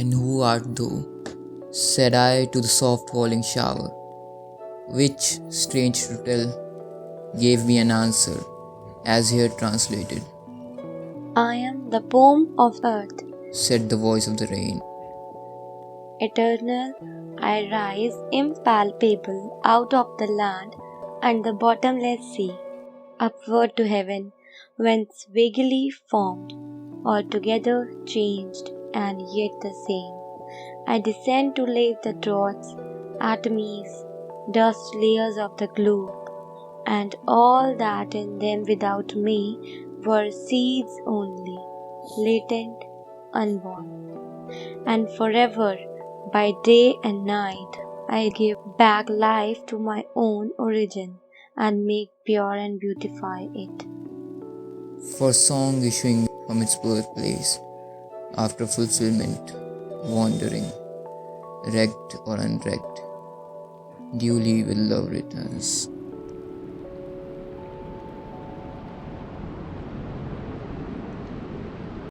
And who art thou? Said I to the soft falling shower, which, strange to tell, gave me an answer, as here translated. I am the poem of earth, Said the voice of the rain. eternal. I rise impalpable out of the land and the bottomless sea, upward to heaven, whence vaguely formed, altogether changed and yet the same. I descend to lave the droughts, atomies, dust layers of the globe, and all that in them without me were seeds only, latent, unborn. And forever, by day and night, I give back life to my own origin and make pure and beautify it. For song issuing from its birthplace, after fulfilment, wandering, wrecked or unrecked, duly with love returns.